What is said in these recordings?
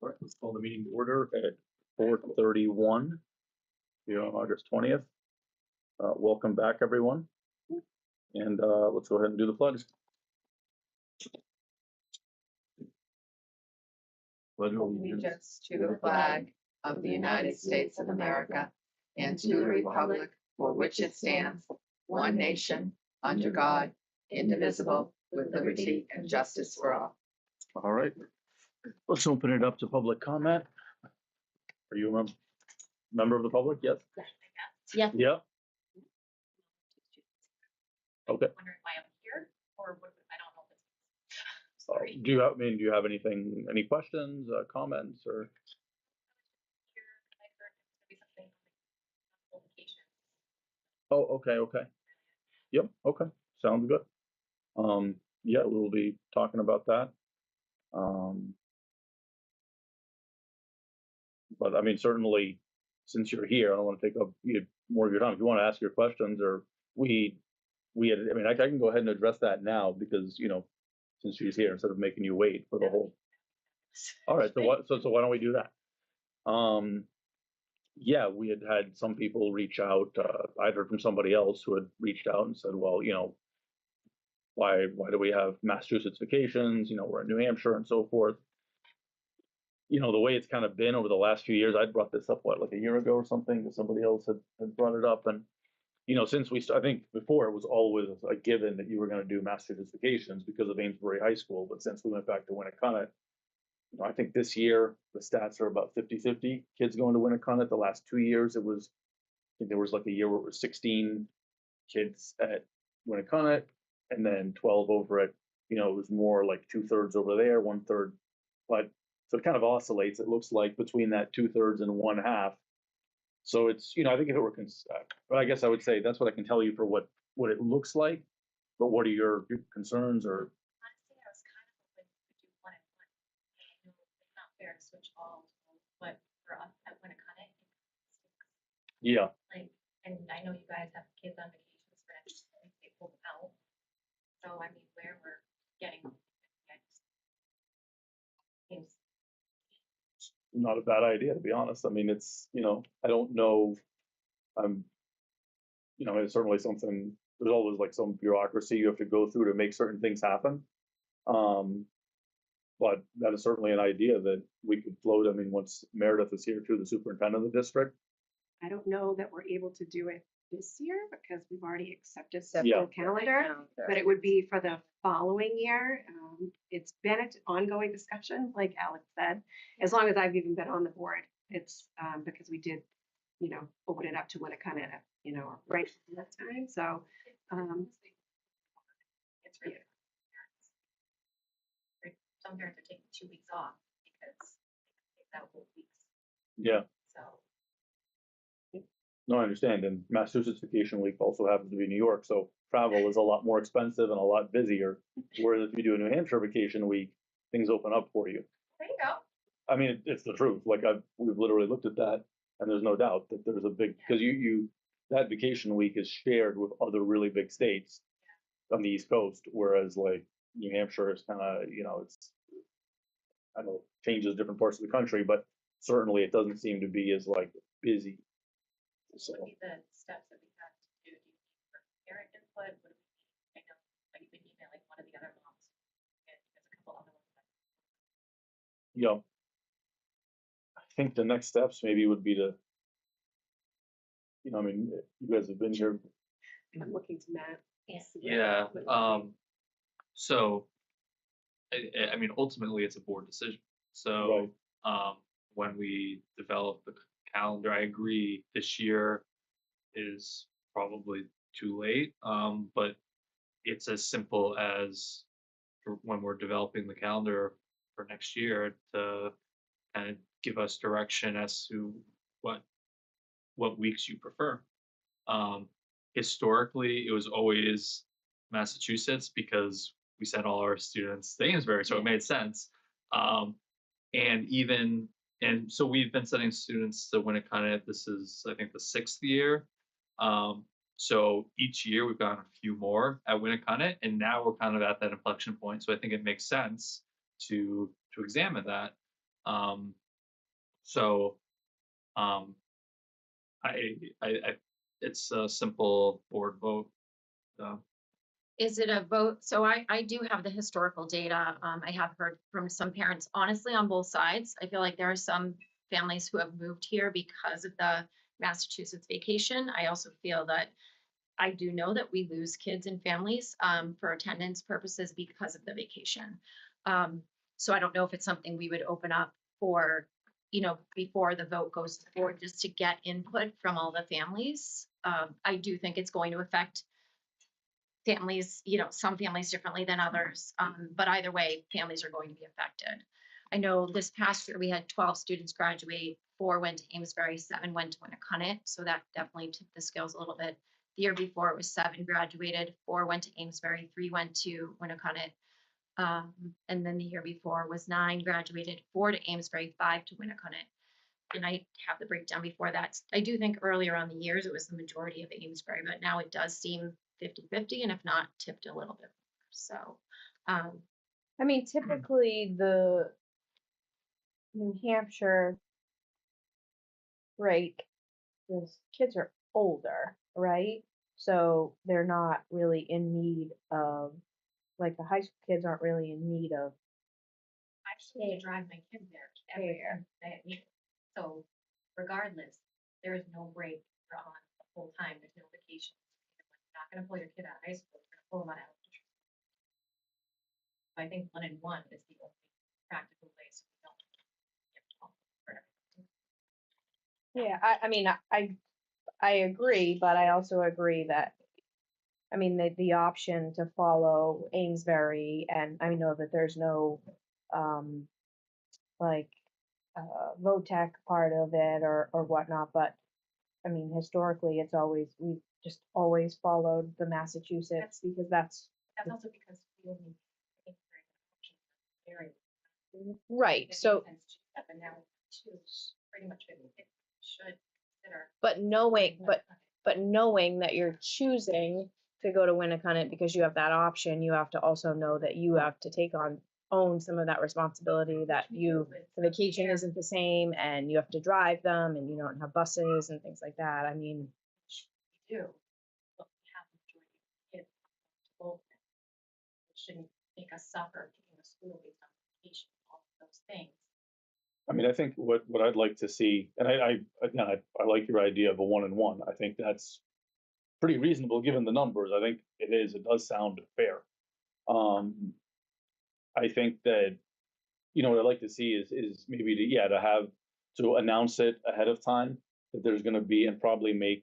All right, let's call the meeting to order at 4:31 here on August 20th. Welcome back, everyone. And let's go ahead and do the pledge. Pledge of Allegiance to the flag of the United States of America and to the republic for which it stands, one nation, under God, indivisible, with liberty and justice for all. All right, let's open it up to public comment. Are you a member of the public? Yes. Yes. Yeah. Okay. Wondering why I'm here, or what? I don't know this. Sorry. Do you have anything, any questions, comments, or? Here, I heard there's gonna be something on the vacation. Oh, okay. Yep. Okay. Sounds good. Yeah, we'll be talking about that. But I mean, certainly, since you're here, I don't want to take up more of your time. If you want to ask your questions, or I mean, I can go ahead and address that now because since she's here, instead of making you wait for the whole. All right. So why don't we do that? Yeah, we had some people reach out. I'd heard from somebody else who had reached out and said, well, why do we have Massachusetts vacations? We're in New Hampshire and so forth. The way it's kind of been over the last few years, I brought this up, like a year ago or something, because somebody else had brought it up. And, since I think before it was always a given that you were going to do Massachusetts vacations because of Amesbury High School. But since we went back to Winnicott, I think this year the stats are about 50-50 kids going to Winnicott. The last 2 years, I think there was like a year where it was 16 kids at Winnicott and then 12 over at, it was more like 2/3 over there, 1/3. But so it kind of oscillates, it looks like, between that 2/3 and 1/2. So it's, I think if it were, but I guess I would say that's what I can tell you for what it looks like. But what are your concerns or? Honestly, I was kind of hoping we could do one and one. I know it's not fair to switch all, but for us at Winnicott, it stinks. Yeah. And I know you guys have kids on vacations for next week, they pull them out. So I mean, where we're getting, seems Not a bad idea, to be honest. I mean, it's, I don't know. I'm, it's certainly something, there's always like some bureaucracy you have to go through to make certain things happen. But that is certainly an idea that we could float. I mean, once Meredith is here too, the superintendent of the district. I don't know that we're able to do it this year because we've already accepted Yeah. the calendar, but it would be for the following year. It's been an ongoing discussion, like Alex said, as long as I've even been on the board. It's because we did, open it up to Winnicott at, right at that time. So it's really some parents are taking 2 weeks off because they take that whole weeks. Yeah. So No, I understand. And Massachusetts Vacation Week also happens to be New York, so travel is a lot more expensive and a lot busier. Whereas if you do a New Hampshire Vacation Week, things open up for you. there you go. I mean, it's the truth. Like we've literally looked at that, and there's no doubt that there's a big, because that vacation week is shared with other really big states on the East Coast, whereas like New Hampshire is kind of, it's, I don't know, changes different parts of the country, but certainly it doesn't seem to be as like busy. So what would be the steps that we have to do? Do you need for parent input? What do we need? I know like you've been emailing one of the other moms, and there's a couple other ones. I think the next steps maybe would be to, I mean, you guys have been here. I'm looking to Matt. Yeah. So, I mean, ultimately, it's a board decision. So, when we develop the calendar, I agree this year is probably too late. But it's as simple as when we're developing the calendar for next year to kind of give us direction as to what weeks you prefer. Historically, it was always Massachusetts because we sent all our students to Amesbury, so it made sense. And so we've been sending students to Winnicott. This is, I think, the 6th year. So each year we've gotten a few more at Winnicott, and now we're kind of at that inflection point. So I think it makes sense to examine that. So, I, it's a simple board vote. So, Is it a vote? So I do have the historical data. I have heard from some parents, honestly, on both sides. I feel like there are some families who have moved here because of the Massachusetts vacation. I also feel that I do know that we lose kids and families for attendance purposes because of the vacation. So I don't know if it's something we would open up for, before the vote goes to the board, just to get input from all the families. I do think it's going to affect families, some families differently than others. But either way, families are going to be affected. I know this past year we had 12 students graduate, 4 went to Amesbury, 7 went to Winnicott, so that definitely tipped the scales a little bit. The year before it was 7 graduated, 4 went to Amesbury, 3 went to Winnicott. And then the year before was 9 graduated, 4 to Amesbury, 5 to Winnicott. And I have the breakdown before that. I do think earlier on the years it was the majority of Amesbury, but now it does seem 50-50, and if not, tipped a little bit more. So, I mean, typically the New Hampshire break, the kids are older, right? So they're not really in need of, like the high school kids aren't really in need of. I actually drive my kid there every year. So regardless, there is no break for on the full time. There's no vacation. You're not going to pull your kid out of high school. You're going to pull them out of elementary school. So I think 1 and 1 is the only practical way. So we don't give 12 for everything. Yeah, I mean, I agree, but I also agree that, I mean, the option to follow Amesbury, and I know that there's no, like, VOTEC part of it or whatnot, but I mean, historically, we've just always followed the Massachusetts because that's That's also because we only think very right. So, but now choose pretty much what we should consider. but knowing that you're choosing to go to Winnicott because you have that option, you have to also know that you have to own some of that responsibility, that the vacation isn't the same and you have to drive them and you don't have buses and things like that. I mean, We do, but we have the majority of kids comfortable. It shouldn't make us suffer picking a school based on vacation, all of those things. I mean, I think what I'd like to see, and I like your idea of a 1 and 1. I think that's pretty reasonable given the numbers. I think it does sound fair. I think that, what I'd like to see is maybe to announce it ahead of time that there's going to be, and probably make,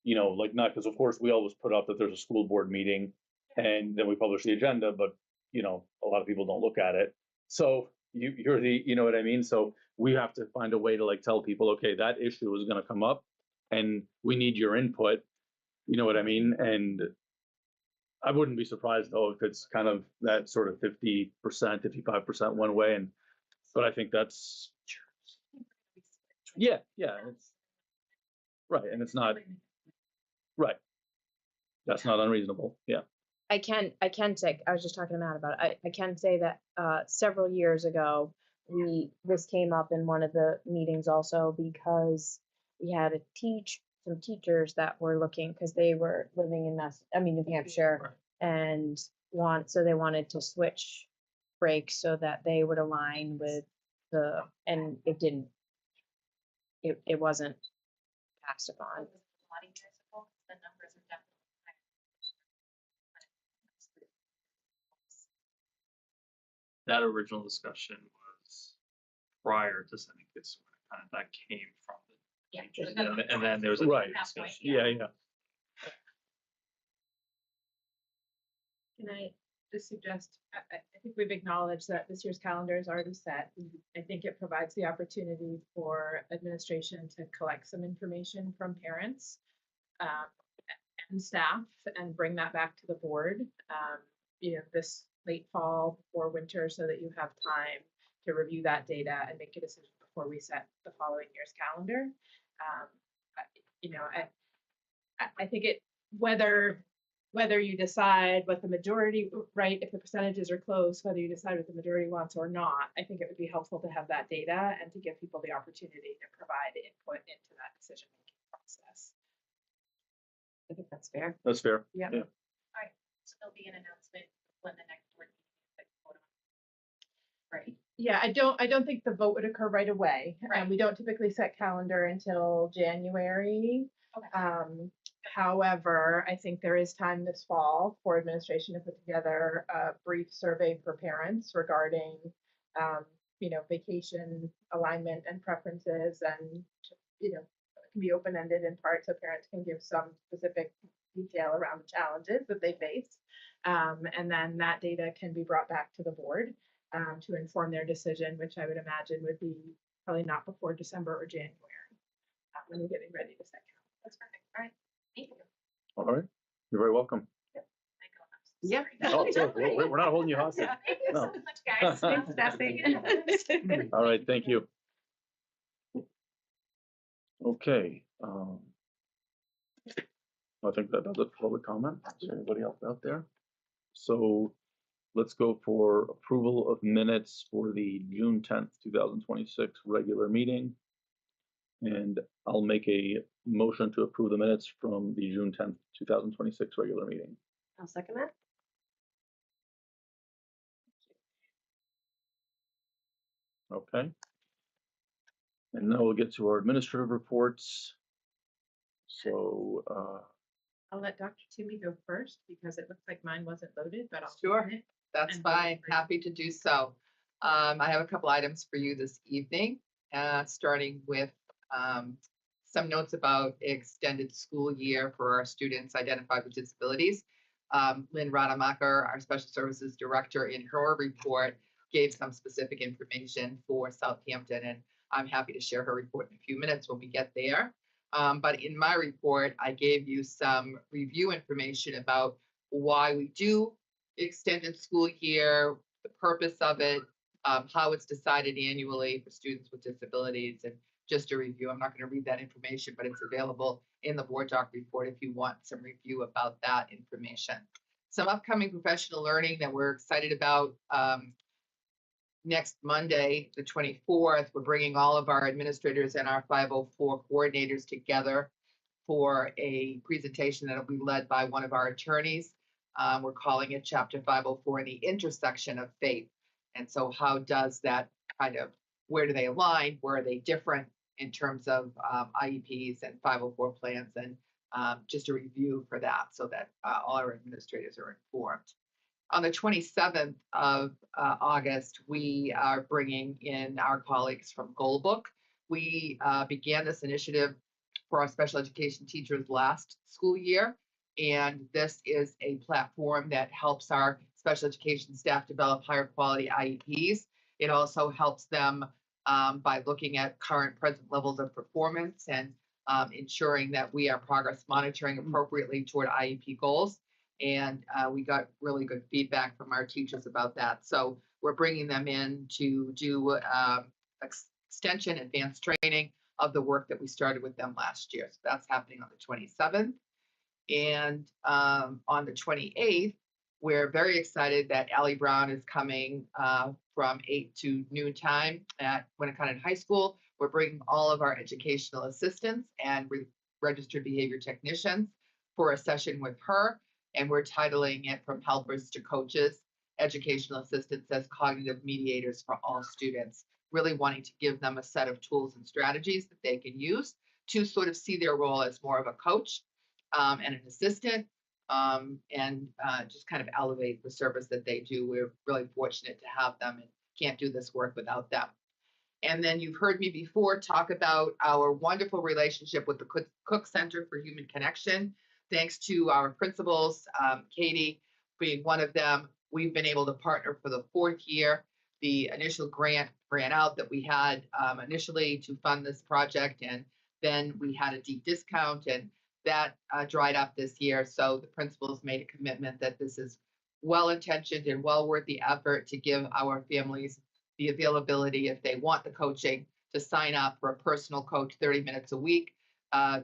like, not, because of course we always put up that there's a school board meeting and then we publish the agenda, but a lot of people don't look at it. So you're you know what I mean? So we have to find a way to, like, tell people, okay, that issue is going to come up and we need your input. You know what I mean? And I wouldn't be surprised though if it's kind of that sort of 50%, 55% one way, but I think that's yeah, it's right, and it's not right. That's not unreasonable. Yeah. I can say, I was just talking to Matt about it. I can say that several years ago, this came up in one of the meetings also because we had some teachers that were looking, because they were living in New Hampshire, and they wanted to switch breaks so that they would align with and it wasn't passed upon. The numbers are definitely higher. that original discussion was prior to sending kids to Winnicott. That came from the Yeah. teachers. And then there was a Right. discussion. Yeah. Can I just suggest, I think we've acknowledged that this year's calendar is already set. I think it provides the opportunity for administration to collect some information from parents and staff and bring that back to the board, this late fall or winter, so that you have time to review that data and make a decision before we set the following year's calendar. I think whether whether you decide what the majority, right, if the percentages are close, whether you decide what the majority wants or not, I think it would be helpful to have that data and to give people the opportunity to provide input into that decision-making process. I think that's fair. That's fair. Yeah. Yeah. So there'll be an announcement when the next board meeting is, like, vote on. Right. Yeah, I don't think the vote would occur right away. Right. We don't typically set calendar until January. Okay. However, I think there is time this fall for administration to put together a brief survey for parents regarding, vacation alignment and preferences, and, it can be open-ended in part so parents can give some specific detail around the challenges that they face. And then that data can be brought back to the board to inform their decision, which I would imagine would be probably not before December or January when we're getting ready to set calendar. That's perfect. All right. Thank you. All right. You're very welcome. Yeah. Oh, we're not holding you hostage. Thank you No. so much, guys. Thanks, Stephanie. All right, thank you. Okay. I think that does it for public comment. Is there anybody else out there? So let's go for approval of minutes for the June 10th, 2026 regular meeting. And I'll make a motion to approve the minutes from the June 10th, 2026 regular meeting. I'll second that. Okay. And now we'll get to our administrative reports. So, I'll let Dr. Toomey go first because it looks like mine wasn't loaded, but I'll. Sure. open it. That's And fine. vote for you. Happy to do so. I have a couple items for you this evening, starting with some notes about extended school year for our students identified with disabilities. Lynn Rademacher, our special services director, in her report gave some specific information for Southampton, and I'm happy to share her report in a few minutes when we get there. But in my report, I gave you some review information about why we do extended school year, the purpose of it, how it's decided annually for students with disabilities, and just a review. I'm not going to read that information, but it's available in the board doc report if you want some review about that information. Some upcoming professional learning that we're excited about. Next Monday, the 24th, we're bringing all of our administrators and our 504 coordinators together for a presentation that will be led by one of our attorneys. We're calling it Chapter 504 and the intersection of faith. And so how does that where do they align? Where are they different in terms of IEPs and 504 plans? And just a review for that so that all our administrators are informed. On the 27th of August, we are bringing in our colleagues from Goldbook. We began this initiative for our special education teachers last school year, and this is a platform that helps our special education staff develop higher quality IEPs. It also helps them by looking at current present levels of performance and ensuring that we are progress monitoring appropriately toward IEP goals. And we got really good feedback from our teachers about that. So we're bringing them in to do extension, advanced training of the work that we started with them last year. So that's happening on the 27th. And on the 28th, we're very excited that Allie Brown is coming from 8 to noon time at Winnicott High School. We're bringing all of our educational assistants and registered behavior technicians for a session with her. And we're titling it From Helpers to Coaches, Educational Assistants as Cognitive Mediators for All Students, really wanting to give them a set of tools and strategies that they can use to sort of see their role as more of a coach and an assistant, and just kind of elevate the service that they do. We're really fortunate to have them and can't do this work without them. And then you've heard me before talk about our wonderful relationship with the Cook Center for Human Connection. Thanks to our principals, Katie being one of them, we've been able to partner for the 4th year. The initial grant ran out that we had initially to fund this project, and then we had a deep discount, and that dried up this year. So the principals made a commitment that this is well-intentioned and well worth the effort to give our families the availability, if they want the coaching, to sign up for a personal coach 30 minutes a week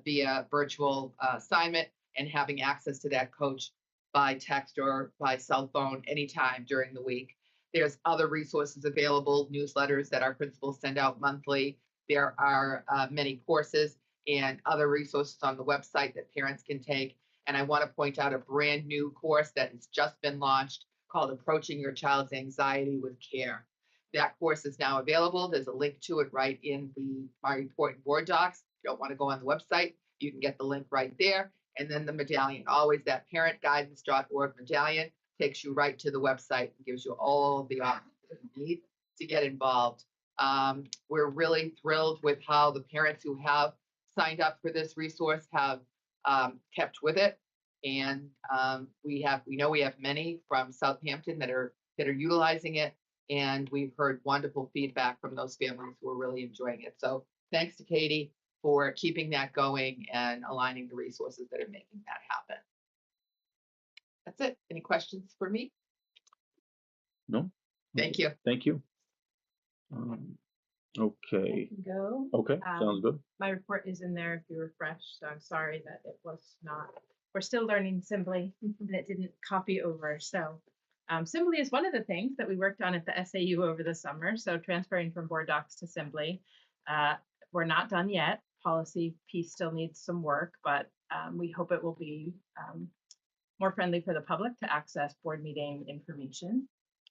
via virtual assignment, and having access to that coach by text or by cell phone anytime during the week. There's other resources available, newsletters that our principals send out monthly. There are many courses and other resources on the website that parents can take. And I want to point out a brand new course that has just been launched called Approaching Your Child's Anxiety with Care. That course is now available. There's a link to it right in my report and board docs. If you don't want to go on the website, you can get the link right there. And then the medallion, always that parentguidance.org medallion takes you right to the website and gives you all the options you need to get involved. We're really thrilled with how the parents who have signed up for this resource have kept with it. And we know we have many from Southampton that are utilizing it. And we've heard wonderful feedback from those families who are really enjoying it. So thanks to Katie for keeping that going and aligning the resources that are making that happen. That's it. Any questions for me? No? Thank you. Thank you. Okay. Go. Okay, sounds good. My report is in there if you refresh, so I'm sorry that it was not, we're still learning Simply and it didn't copy over. So Simply is one of the things that we worked on at the SAU over the summer. So transferring from board docs to Simply. We're not done yet. Policy piece still needs some work, but we hope it will be more friendly for the public to access board meeting information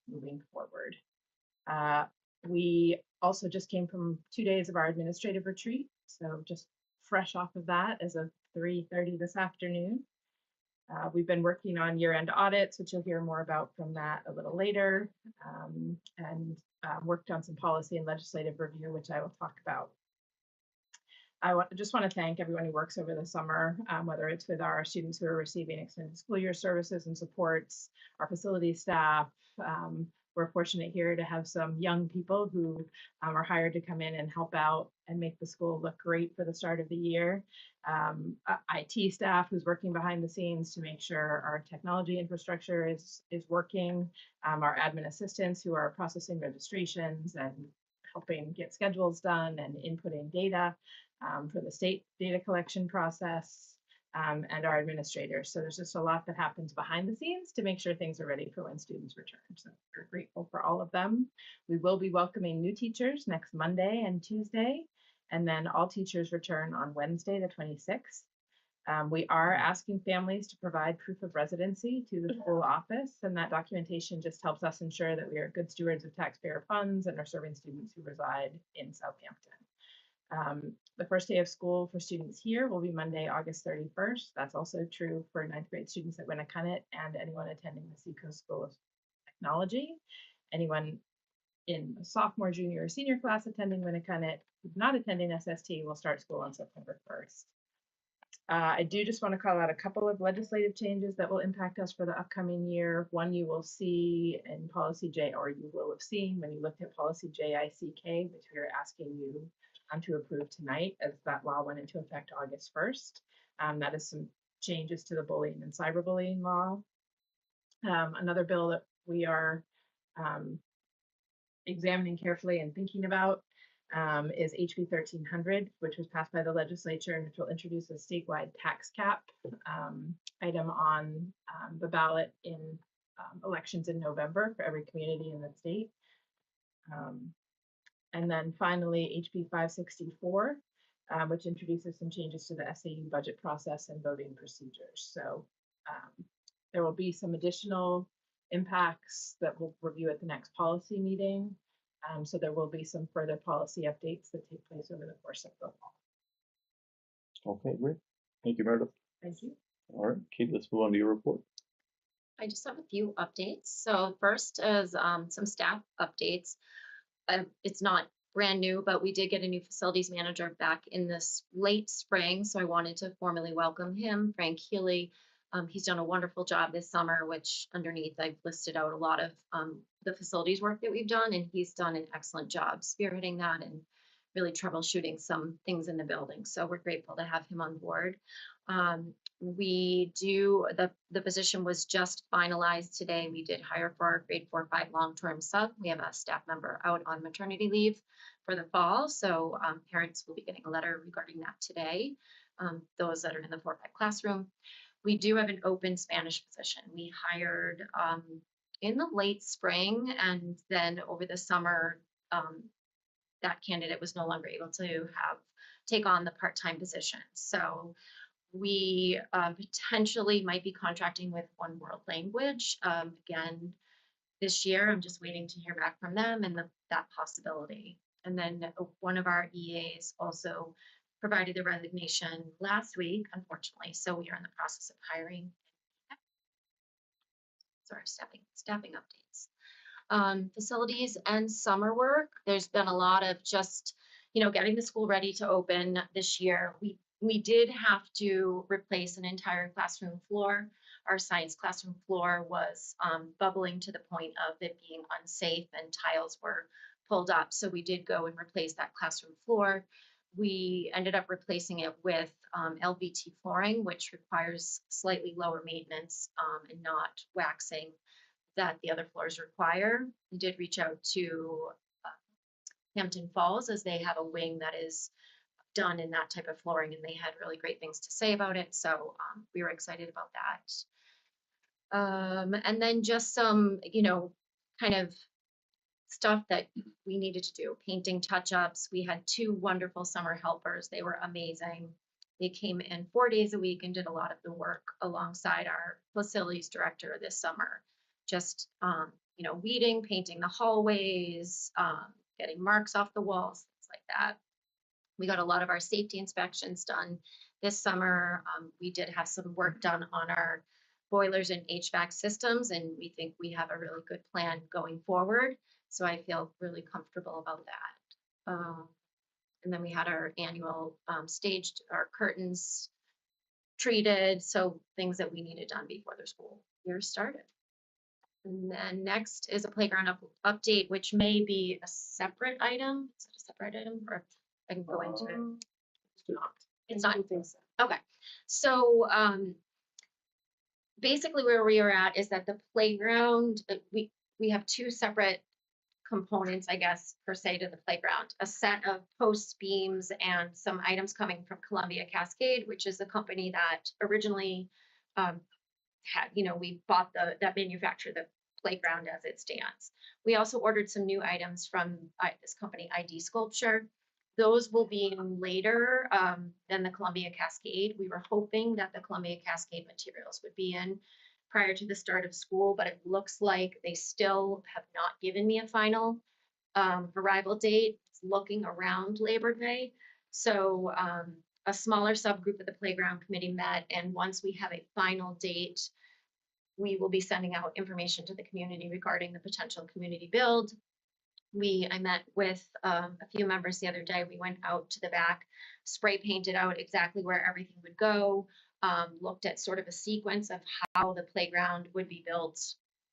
moving forward. We also just came from 2 days of our administrative retreat, so just fresh off of that as of 3:30 this afternoon. We've been working on year-end audits, which you'll hear more about from that a little later, and worked on some policy and legislative review, which I will talk about. Just want to thank everyone who works over the summer, whether it's with our students who are receiving extended school year services and supports, our facilities staff. We're fortunate here to have some young people who are hired to come in and help out and make the school look great for the start of the year. IT staff who's working behind the scenes to make sure our technology infrastructure is working. Our admin assistants who are processing registrations and helping get schedules done and inputting data for the state data collection process. And our administrators. So there's just a lot that happens behind the scenes to make sure things are ready for when students return. So we're grateful for all of them. We will be welcoming new teachers next Monday and Tuesday, and then all teachers return on Wednesday, the 26th. We are asking families to provide proof of residency to the school office, and that documentation just helps us ensure that we are good stewards of taxpayer funds and are serving students who reside in Southampton. The first day of school for students here will be Monday, August 31st. That's also true for 9th grade students at Winnacunnet and anyone attending the Seacoast School of Technology. Anyone in a sophomore, junior, or senior class attending Winnacunnet who's not attending SST will start school on September 1st. I do just want to call out a couple of legislative changes that will impact us for the upcoming year. One you will see in Policy J, or you will have seen when you looked at Policy JICK, which we are asking you to approve tonight as that law went into effect August 1st. That is some changes to the bullying and cyberbullying law. Another bill that we are examining carefully and thinking about is HB 1300, which was passed by the legislature and which will introduce a statewide tax cap item on the ballot in elections in November for every community in the state. And then finally, HB 564, which introduces some changes to the SAU budget process and voting procedures. So there will be some additional impacts that we'll review at the next policy meeting. So there will be some further policy updates that take place over the course of the fall. Okay, great. Thank you, Meredith. Thank you. All right, Kate, let's move on to your report. I just have a few updates. So first is some staff updates. It's not brand new, but we did get a new facilities manager back in this late spring. So I wanted to formally welcome him, Frank Healy. He's done a wonderful job this summer, which underneath I've listed out a lot of the facilities work that we've done, and he's done an excellent job spearheading that and really troubleshooting some things in the building. So we're grateful to have him on board. The position was just finalized today. We did hire for our grade 4-5 long-term sub. We have a staff member out on maternity leave for the fall. So parents will be getting a letter regarding that today. Those that are in the 4-5 classroom. We do have an open Spanish position. We hired in the late spring, and then over the summer, that candidate was no longer able to take on the part-time position. So we potentially might be contracting with One World Language again this year. I'm just waiting to hear back from them and that possibility. And then one of our EAs also provided the resignation last week, unfortunately. So we are in the process of hiring. So our staffing updates. Facilities and summer work. There's been a lot of just, getting the school ready to open this year. We did have to replace an entire classroom floor. Our science classroom floor was bubbling to the point of it being unsafe, and tiles were pulled up. So we did go and replace that classroom floor. We ended up replacing it with LVT flooring, which requires slightly lower maintenance and not waxing that the other floors require. We did reach out to Hampton Falls, as they have a wing that is done in that type of flooring, and they had really great things to say about it. So we were excited about that. And then just some, kind of stuff that we needed to do, painting touch-ups. We had 2 wonderful summer helpers. They were amazing. They came in 4 days a week and did a lot of the work alongside our facilities director this summer. Just, weeding, painting the hallways, getting marks off the walls, things like that. We got a lot of our safety inspections done this summer. We did have some work done on our boilers and HVAC systems, and we think we have a really good plan going forward. So I feel really comfortable about that. And then we had our annual staged, our curtains treated, so things that we needed done before the school year started. And then next is a playground update, which may be a separate item. Is it a separate item, or I can go into it? It's not. Okay. So basically where we are at is that the playground, we have 2 separate components, I guess, per se, to the playground. A set of posts, beams, and some items coming from Columbia Cascade, which is the company that originally we bought that manufactured the playground as it stands. We also ordered some new items from this company, ID Sculpture. Those will be in later than the Columbia Cascade. We were hoping that the Columbia Cascade materials would be in prior to the start of school, but it looks like they still have not given me a final arrival date. It's looking around Labor Day. So a smaller subgroup of the playground committee met, and once we have a final date, we will be sending out information to the community regarding the potential community build. I met with a few members the other day. We went out to the back, spray painted out exactly where everything would go, looked at sort of a sequence of how the playground would be built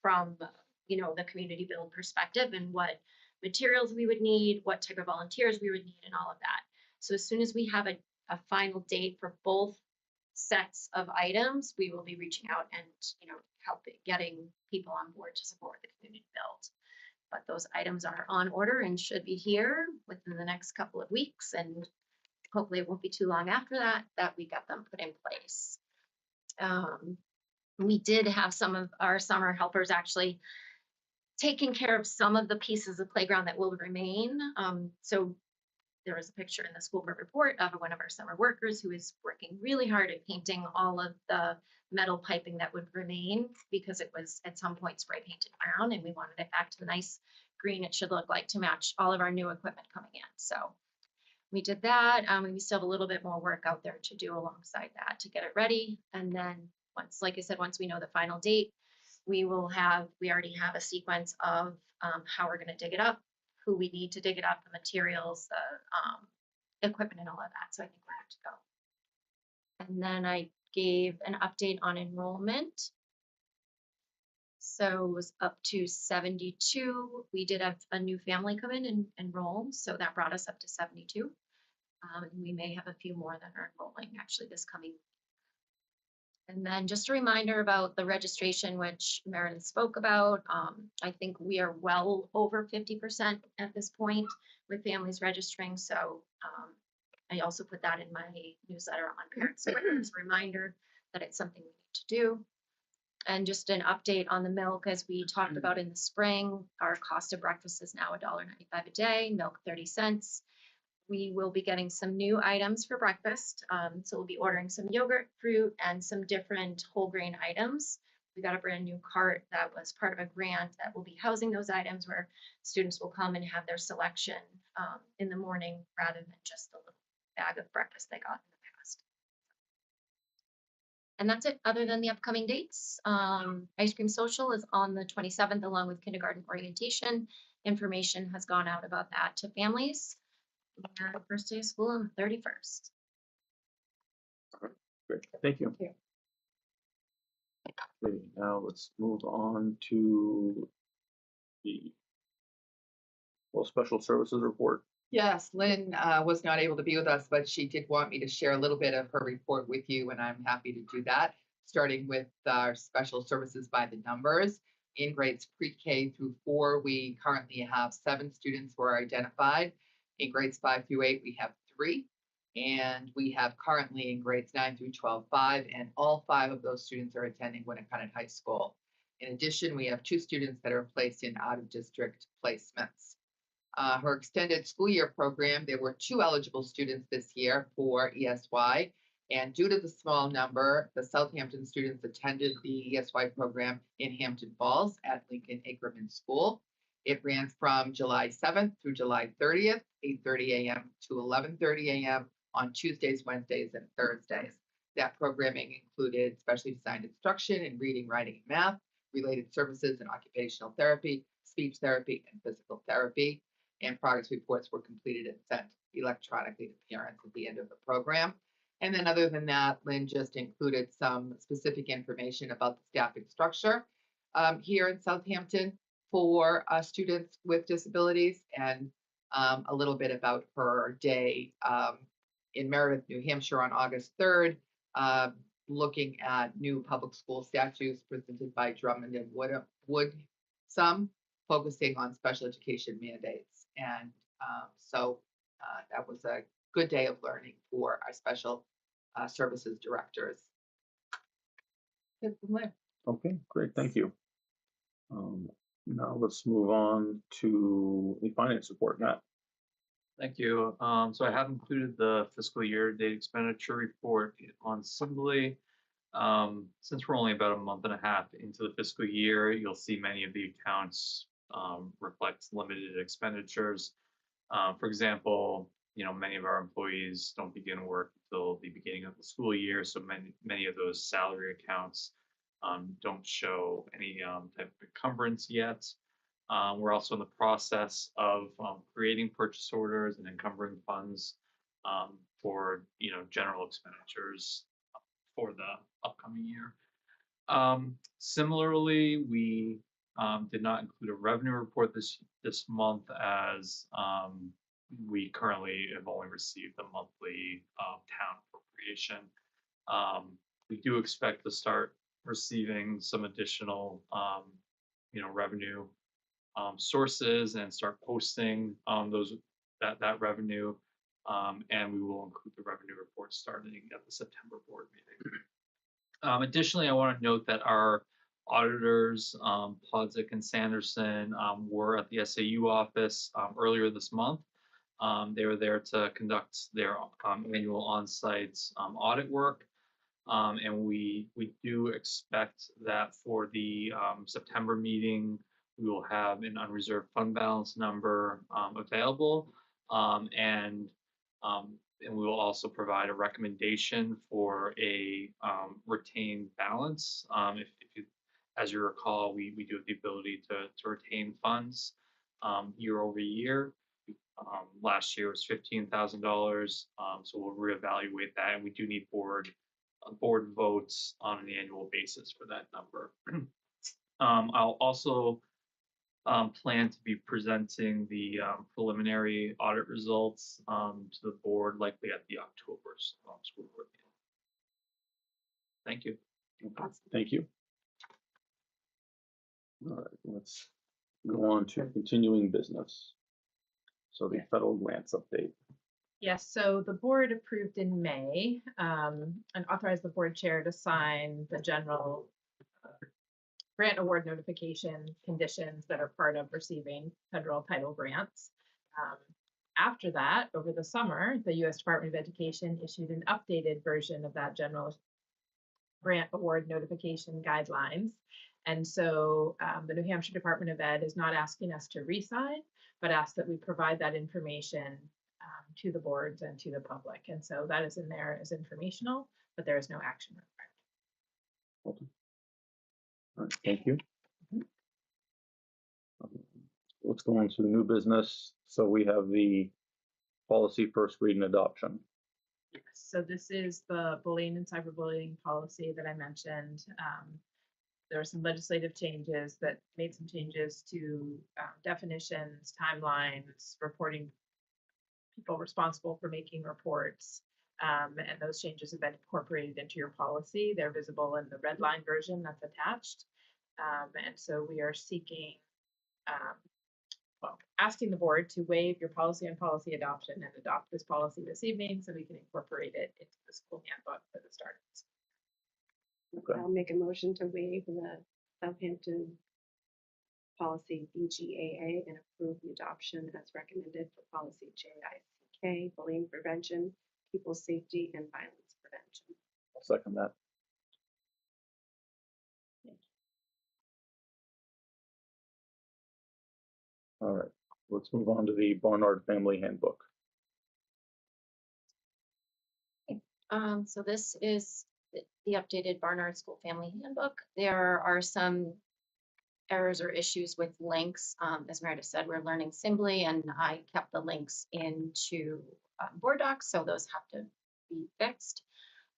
from, the community build perspective, and what materials we would need, what type of volunteers we would need, and all of that. So as soon as we have a final date for both sets of items, we will be reaching out and, getting people on board to support the community build. But those items are on order and should be here within the next couple of weeks, and hopefully it won't be too long after that we got them put in place. We did have some of our summer helpers actually taking care of some of the pieces of playground that will remain. So there was a picture in the school board report of one of our summer workers who is working really hard at painting all of the metal piping that would remain, because it was at some point spray painted brown, and we wanted it back to the nice green it should look like to match all of our new equipment coming in. So we did that. We still have a little bit more work out there to do alongside that to get it ready. And then once we know the final date, we already have a sequence of how we're going to dig it up, who we need to dig it up, the materials, the equipment, and all of that. So I think we're good to go. And then I gave an update on enrollment. So it was up to 72. We did have a new family come in and enroll, so that brought us up to 72. And we may have a few more that are enrolling actually this coming week. And then just a reminder about the registration, which Meredith spoke about. I think we are well over 50% at this point with families registering. So I also put that in my newsletter on Parents Square as a reminder that it's something we need to do. And just an update on the milk, as we talked about in the spring, our cost of breakfast is now $1.95 a day, milk 30 cents. We will be getting some new items for breakfast. So we'll be ordering some yogurt, fruit, and some different whole grain items. We got a brand new cart that was part of a grant that will be housing those items, where students will come and have their selection in the morning rather than just the little bag of breakfast they got in the past. And that's it, other than the upcoming dates. Ice Cream Social is on the 27th, along with kindergarten orientation. Information has gone out about that to families. And first day of school on the 31st. Great, thank you. Thank Okay, now let's move on to the special services report. Yes, Lynn was not able to be with us, but she did want me to share a little bit of her report with you, and I'm happy to do that, starting with our special services by the numbers. In grades pre-K through 4, we currently have 7 students who are identified. In grades 5 through 8, we have 3. And we have currently in grades 9 through 12, 5, and all 5 of those students are attending Winnicott High School. In addition, we have 2 students that are placed in out-of-district placements. Her extended school year program, there were 2 eligible students this year for ESY, and due to the small number, the Southampton students attended the ESY program in Hampton Falls at Lincoln Ackerman School. It ran from July 7th through July 30th, 8:30 a.m. to 11:30 a.m. on Tuesdays, Wednesdays, and Thursdays. That programming included specially designed instruction in reading, writing, and math, related services in occupational therapy, speech therapy, and physical therapy. And progress reports were completed and sent electronically to parents at the end of the program. And then other than that, Lynn just included some specific information about the staffing structure here in Southampton for students with disabilities, and a little bit about her day in Meredith, New Hampshire on August 3rd, looking at new public school statutes presented by Drummond and Woodsum, focusing on special education mandates. And so that was a good day of learning for our special services directors. Good from there. Okay, great, thank you. Now let's move on to the finance report, Matt. Thank you. So I have included the fiscal year date expenditure report on Assembly. Since we're only about a month and a half into the fiscal year, you'll see many of the accounts reflect limited expenditures. For example, many of our employees don't begin work until the beginning of the school year, so many of those salary accounts don't show any type of encumbrance yet. We're also in the process of creating purchase orders and encumbering funds for general expenditures for the upcoming year. Similarly, we did not include a revenue report this month, as we currently have only received the monthly town appropriation. We do expect to start receiving some additional revenue sources and start posting that revenue, and we will include the revenue report starting at the September board meeting. Additionally, I want to note that our auditors, Plodzik and Sanderson, were at the SAU office earlier this month. They were there to conduct their annual on-site audit work. And we do expect that for the September meeting, we will have an unreserved fund balance number available, and we will also provide a recommendation for a retained balance. If you, as you recall, we do have the ability to retain funds year over year. Last year was $15,000, so we'll reevaluate that, and we do need board votes on an annual basis for that number. I'll also plan to be presenting the preliminary audit results to the board, likely at the October school board meeting. Thank you. Thank you. All right, let's go on to continuing business. So the federal grants update. Yes, so the board approved in May, and authorized the board chair to sign the general grant award notification conditions that are part of receiving federal title grants. Um, After that, over the summer, the U.S. Department of Education issued an updated version of that general grant award notification guidelines. And so the New Hampshire Department of Ed is not asking us to re-sign, but ask that we provide that information to the boards and to the public. And so that is in there as informational, but there is no action required. All right, thank you. Let's go on to new business. So we have the policy first read and adoption. So this is the bullying and cyberbullying policy that I mentioned. There were some legislative changes that made some changes to definitions, timelines, reporting people responsible for making reports. And those changes have been incorporated into your policy. They're visible in the red line version that's attached. And so we are seeking, asking the board to waive your policy on policy adoption and adopt this policy this evening so we can incorporate it into the school handbook for the start of the school. Okay. I'll make a motion to waive the Southampton policy BGAA and approve the adoption as recommended for policy JICK, bullying prevention, pupil safety, and violence prevention. I'll second that. All right, let's move on to the Barnard Family Handbook. So this is the updated Barnard School Family Handbook. There are some errors or issues with links. As Meredith said, we're learning Simbly, and I kept the links into board docs, so those have to be fixed.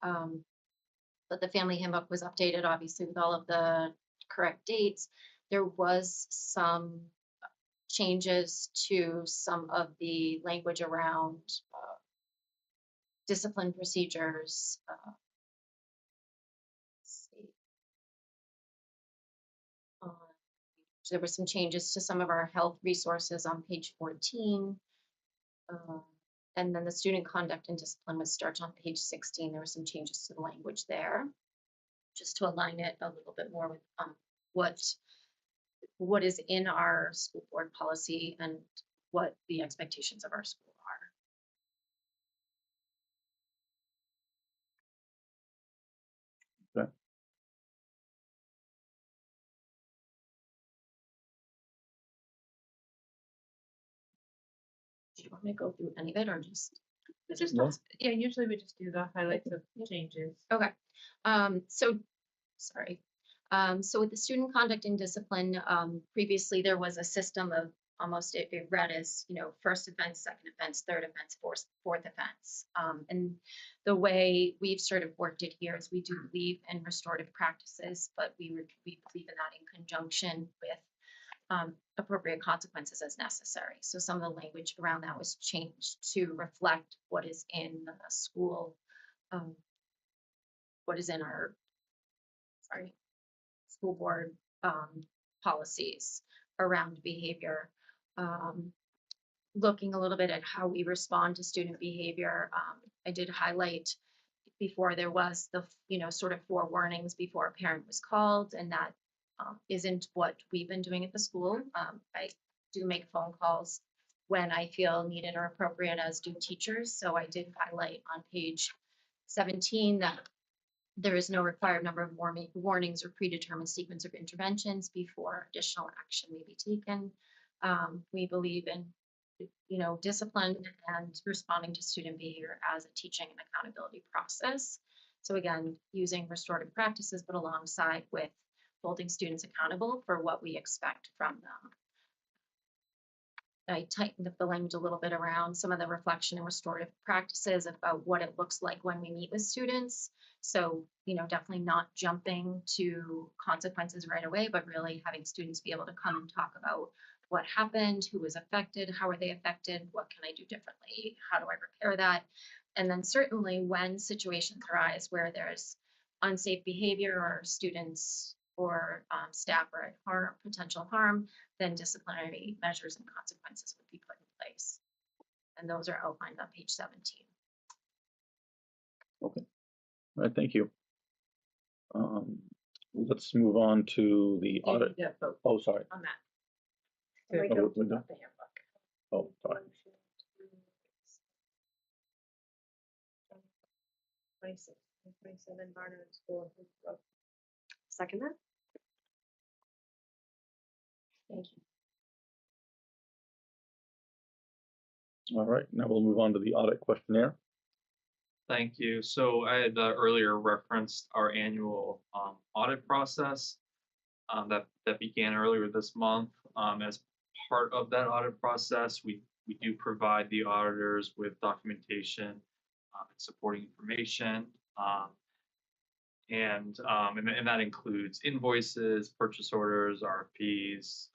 But the family handbook was updated, obviously, with all of the correct dates. There was some changes to some of the language around discipline procedures. Let's see. There were some changes to some of our health resources on page 14. And then the student conduct and discipline was starts on page 16. There were some changes to the language there, just to align it a little bit more with what is in our school board policy and what the expectations of our school are. Okay. Do you want me to go through any of it or just? It's just, No. yeah, usually we just do the highlights of changes. Okay. So with the student conduct and discipline, previously there was a system of almost it read as, first offense, second offense, third offense, fourth offense. And the way we've sort of worked it here is we do believe in restorative practices, but we believe in that in conjunction with appropriate consequences as necessary. So some of the language around that was changed to reflect what is in the school, what is in our, school board policies around behavior. Looking a little bit at how we respond to student behavior, I did highlight before there was the, sort of 4 warnings before a parent was called, and that isn't what we've been doing at the school. I do make phone calls when I feel needed or appropriate, as do teachers. So I did highlight on page 17 that there is no required number of warnings or predetermined sequence of interventions before additional action may be taken. We believe in, discipline and responding to student behavior as a teaching and accountability process. So again, using restorative practices, but alongside with holding students accountable for what we expect from them. I tightened up the language a little bit around some of the reflection and restorative practices about what it looks like when we meet with students. So, definitely not jumping to consequences right away, but really having students be able to come and talk about what happened, who was affected, how are they affected, what can I do differently, how do I repair that? And then certainly when situations arise where there's unsafe behavior or students or staff are at potential harm, then disciplinary measures and consequences would be put in place. and those are outlined on page 17. All right, thank you. Let's move on to the You audit. need to vote Oh, sorry. on that. Oh, To we don't- we adopt don't. the handbook. Oh, sorry. 26, 27 Barnard School. Second that? Thank you. All right, now we'll move on to the audit questionnaire. Thank you. So I had earlier referenced our annual audit process that began earlier this month. As part of that audit process, we do provide the auditors with documentation and supporting information. And that includes invoices, purchase orders, RFPs,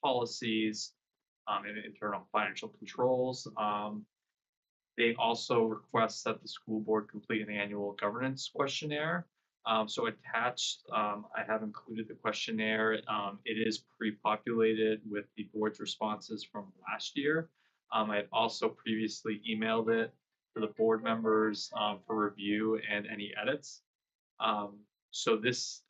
policies, and internal financial controls. They also request that the school board complete an annual governance questionnaire. So attached, I have included the questionnaire. It is pre-populated with the board's responses from last year. I had also previously emailed it to the board members for review and any edits. So this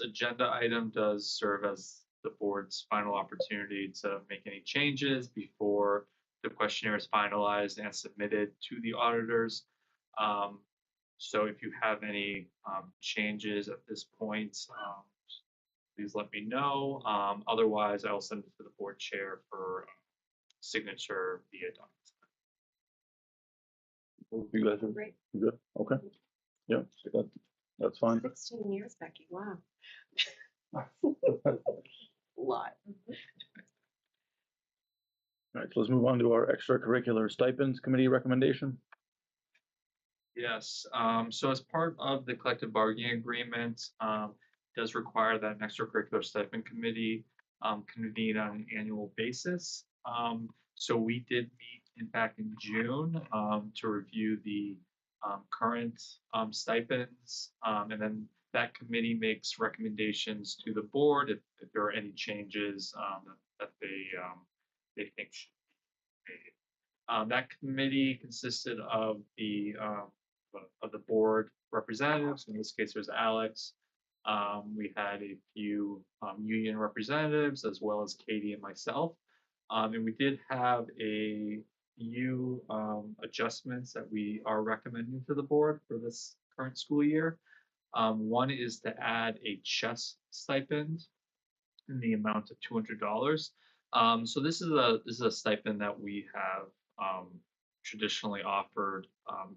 agenda item does serve as the board's final opportunity to make any changes before the questionnaire is finalized and submitted to the auditors. So if you have any changes at this point, please let me know. Otherwise, I will send it to the board chair for signature via document. You guys are Great. good? Okay. Yeah, so that's fine. 16 years, Becky, wow. Lot. All right, so let's move on to our extracurricular stipends committee recommendation. Yes, so as part of the collective bargaining agreement, does require that an extracurricular stipend committee convene on an annual basis. So we did meet back in June to review the current stipends, and then that committee makes recommendations to the board if there are any changes that they think should be made. That committee consisted of the board representatives. In this case, there's Alex. We had a few union representatives as well as Katie and myself. And we did have a few adjustments that we are recommending to the board for this current school year. One is to add a chess stipend in the amount of $200. So this is a stipend that we have traditionally offered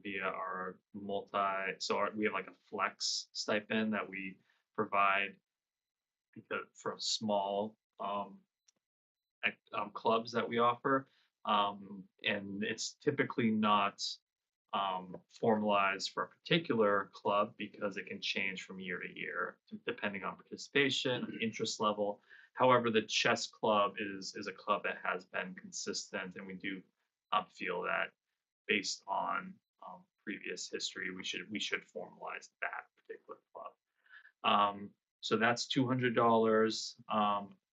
via our we have like a flex stipend that we provide for small clubs that we offer, and it's typically not formalized for a particular club because it can change from year to year depending on participation, interest level. However, the chess club is a club that has been consistent, and we do feel that based on previous history, we should formalize that particular club. So that's $200.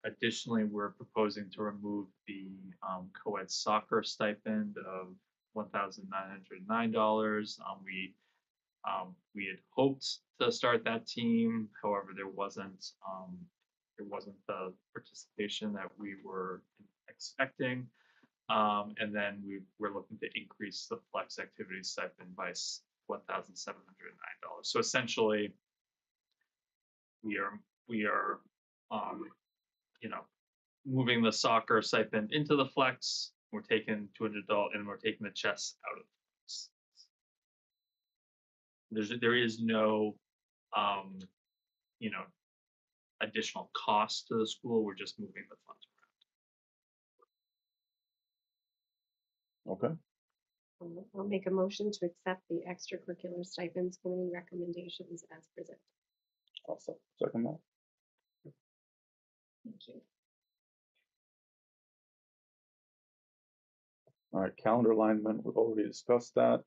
Additionally, we're proposing to remove the co-ed soccer stipend of $1,909. We had hoped to start that team, however, there wasn't the participation that we were expecting. And then we're looking to increase the flex activity stipend by $1,709. So essentially, we are moving the soccer stipend into the flex. We're taking $200 and we're taking the chess out of the flex. There is no additional cost to the school. We're just moving the funds Okay. I'll make a motion to accept the extracurricular stipends committee recommendations as presented. I'll second that. Thank you. All right, calendar alignment, we've already discussed that.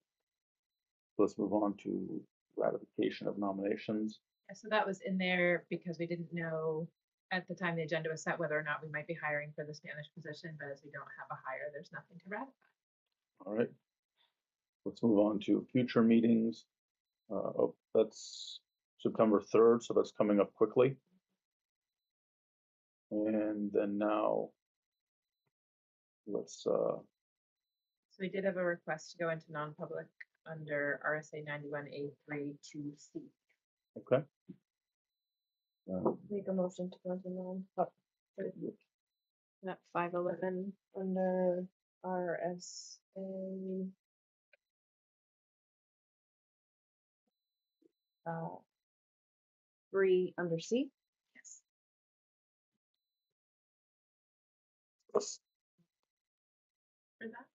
Let's move on to ratification of nominations. Yeah, so that was in there because we didn't know at the time the agenda was set, whether or not we might be hiring for the Spanish position, but as we don't have a hire, there's nothing to ratify. All right. Let's move on to future meetings. Oh, that's September 3rd, so that's coming up quickly. And then now, let's, So we did have a request to go into non-public under RSA 91A3 2C. okay. Make a motion to go into at 5:11 under RSA. Uh, 3 under C. Yes. For that?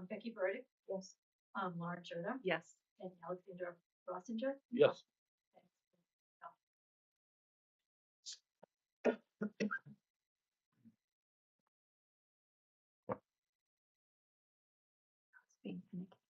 Becky Burdick, Yes. Laura Jordan, Yes. and Alexandra Rossinger. Yes. Being finicky.